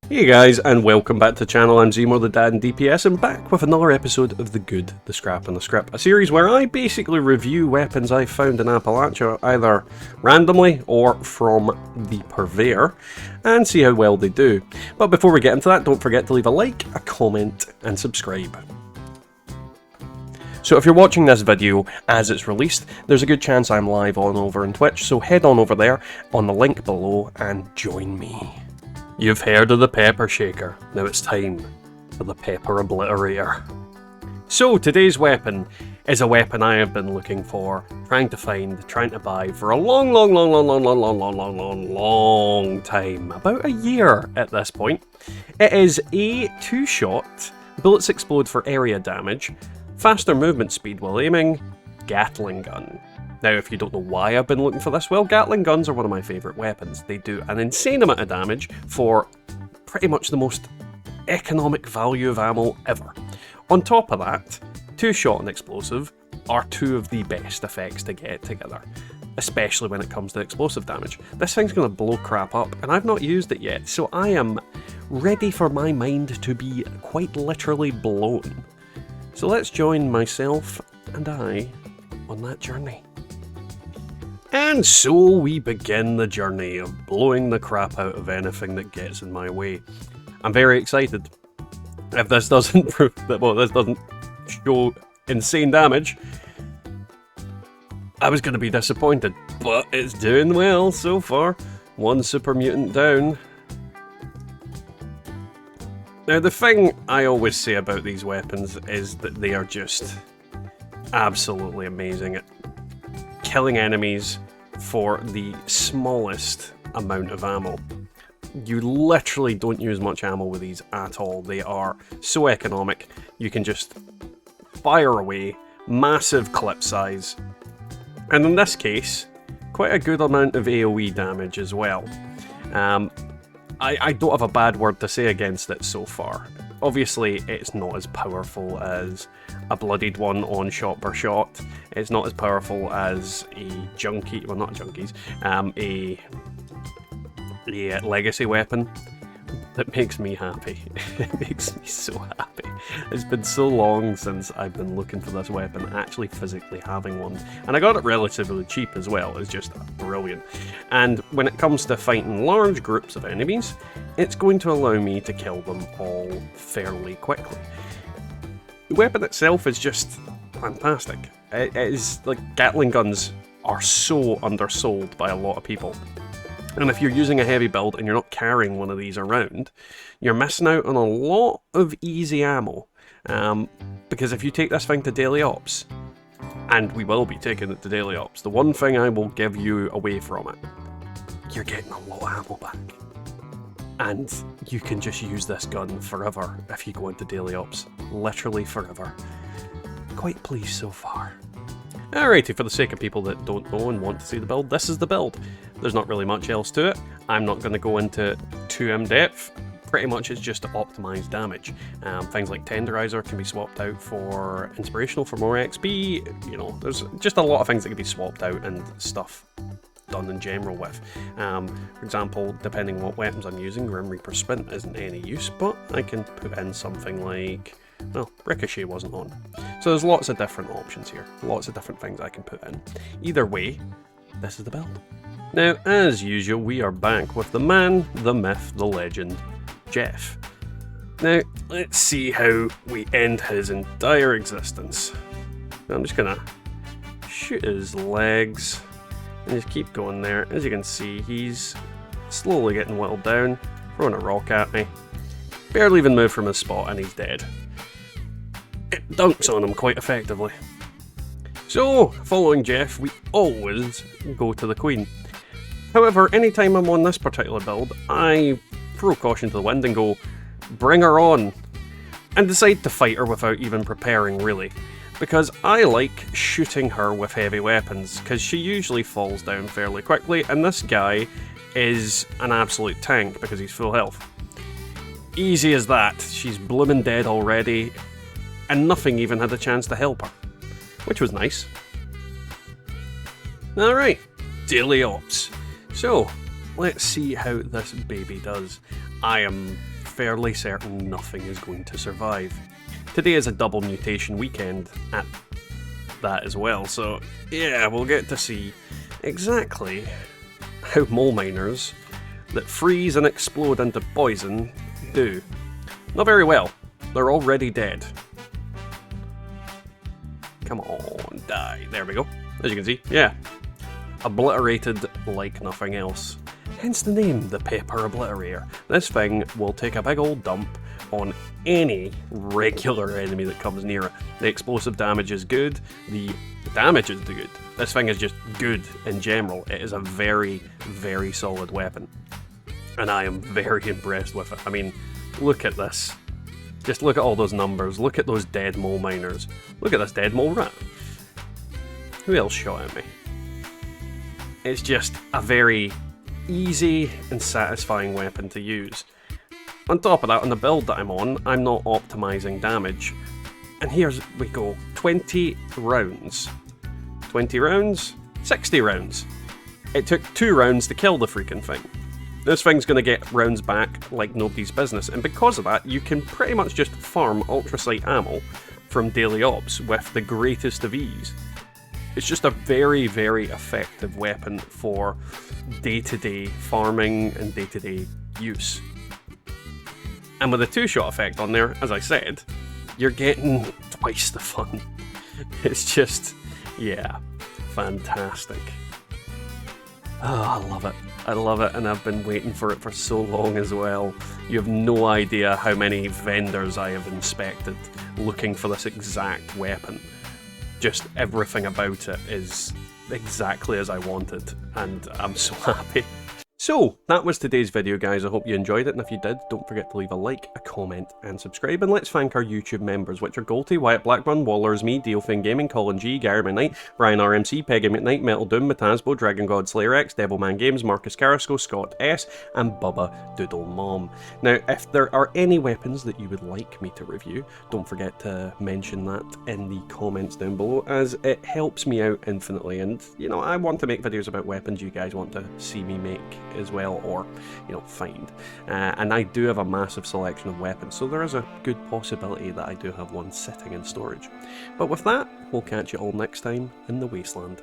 Hey guys, and welcome back to the channel. I'm Zemo the Dad in DPS, and back with another episode of The Good, The Scrap, and The Script, a series where I basically review weapons I've found in Appalachia, either randomly or from the purveyor, and see how well they do. But before we get into that, don't forget to leave a like, a comment, and subscribe. So if you're watching this video as it's released, there's a good chance I'm live on over on Twitch, so head on over there on the link below and join me. You've heard of the pepper shaker, now it's time for the pepper obliterator. So today's weapon is a weapon I have been looking for, trying to find, trying to buy for a long time, about a year at this point. It is a 2-shot, bullets explode for area damage, faster movement speed while aiming, Gatling gun. Now, if you don't know why I've been looking for this, well, Gatling guns are one of my favourite weapons. They do an insane amount of damage for pretty much the most economic value of ammo ever. On top of that, 2-shot and explosive are two of the best effects to get together, especially when it comes to explosive damage. This thing's going to blow crap up, and I've not used it yet, so I am ready for my mind to be quite literally blown. So let's join myself and I on that journey. And so we begin the journey of blowing the crap out of anything that gets in my way. I'm very excited. If this doesn't prove that, well, this doesn't show insane damage, I was going to be disappointed, but it's doing well so far. One super mutant down. Now, the thing I always say about these weapons is that they are just absolutely amazing at killing enemies for the smallest amount of ammo. You literally don't use much ammo with these at all. They are so economic. You can just fire away, massive clip size, and in this case, quite a good amount of AoE damage as well. I don't have a bad word to say against it so far. Obviously, it's not as powerful as a bloodied one on shot per shot. It's not as powerful as a junkie, well, not junkies, a legacy weapon. That makes me happy. It makes me so happy. It's been so long since I've been looking for this weapon, actually physically having one. And I got it relatively cheap as well. It's just brilliant. And when it comes to fighting large groups of enemies, it's going to allow me to kill them all fairly quickly. The weapon itself is just fantastic. It is, like, Gatling guns are so undersold by a lot of people. And if you're using a heavy build and you're not carrying one of these around, you're missing out on a lot of easy ammo. Because if you take this thing to daily ops, and we will be taking it to daily ops, the one thing I will give you away from it, you're getting a lot of ammo back. And you can just use this gun forever if you go into daily ops. Literally forever. Quite pleased so far. Alrighty, for the sake of people that don't know and want to see the build, this is the build. There's not really much else to it. I'm not going to go into too in-depth. Pretty much it's just to optimize damage. Things like Tenderizer can be swapped out for Inspirational for more XP. You know, there's just a lot of things that can be swapped out and stuff done in general with. For example, depending on what weapons I'm using, Grim Reaper Sprint isn't any use, but I can put in something like, well, Ricochet wasn't on. So there's lots of different options here, lots of different things I can put in. Either way, this is the build. Now, as usual, we are back with the man, the myth, the legend, Jeff. Now, let's see how we end his entire existence. I'm just gonna shoot his legs and just keep going there. As you can see, he's slowly getting whittled down, throwing a rock at me. Barely even moved from his spot and he's dead. It dunks on him quite effectively. So, following Jeff, we always go to the Queen. However, anytime I'm on this particular build, I throw caution to the wind and go, bring her on, and decide to fight her without even preparing, really. Because I like shooting her with heavy weapons, because she usually falls down fairly quickly, and this guy is an absolute tank because he's full health. Easy as that. She's bloomin' dead already, and nothing even had a chance to help her, which was nice. Alright, daily ops. So, let's see how this baby does. I am fairly certain nothing is going to survive. Today is a double mutation weekend at that as well, so yeah, we'll get to see exactly how mole miners that freeze and explode into poison do. Not very well. They're already dead. Come on, die. There we go. As you can see, yeah. Obliterated like nothing else. Hence the name, the Pepper Obliterator. This thing will take a big old dump on any regular enemy that comes near it. The explosive damage is good, the damage is good. This thing is just good in general. It is a very, very solid weapon. And I am very impressed with it. I mean, look at this. Just look at all those numbers. Look at those dead mole miners. Look at this dead mole rat. Who else shot at me? It's just a very easy and satisfying weapon to use. On top of that, on the build that I'm on, I'm not optimizing damage. And here we go. 20 rounds. 20 rounds? 60 rounds. It took 2 rounds to kill the freaking thing. This thing's going to get rounds back like nobody's business, and because of that, you can pretty much just farm ultrasight ammo from daily ops with the greatest of ease. It's just a very, very effective weapon for day-to-day farming and day-to-day use. And with a 2-shot effect on there, as I said, you're getting twice the fun. It's just, yeah, fantastic. Oh, I love it. I love it, and I've been waiting for it for so long as well. You have no idea how many vendors I have inspected looking for this exact weapon. Just everything about it is exactly as I wanted, and I'm so happy. So, that was today's video, guys. I hope you enjoyed it, and if you did, don't forget to leave a like, a comment, and subscribe. And let's thank our YouTube members, which are Golty, Wyatt Blackburn, Wallers, me, Dealfin Gaming, Colin G, Gary McKnight, Brian RMC, Peggy McKnight, Metal Doom, Matasbo, Dragon God Slayer X, Devilman Games, Marcus Carrasco, Scott S, and Bubba Doodle Mom. Now, if there are any weapons that you would like me to review, don't forget to mention that in the comments down below, as it helps me out infinitely. And, you know, I want to make videos about weapons you guys want to see me make as well, or, you know, find. And I do have a massive selection of weapons, so there is a good possibility that I do have one sitting in storage. But with that, we'll catch you all next time in the Wasteland.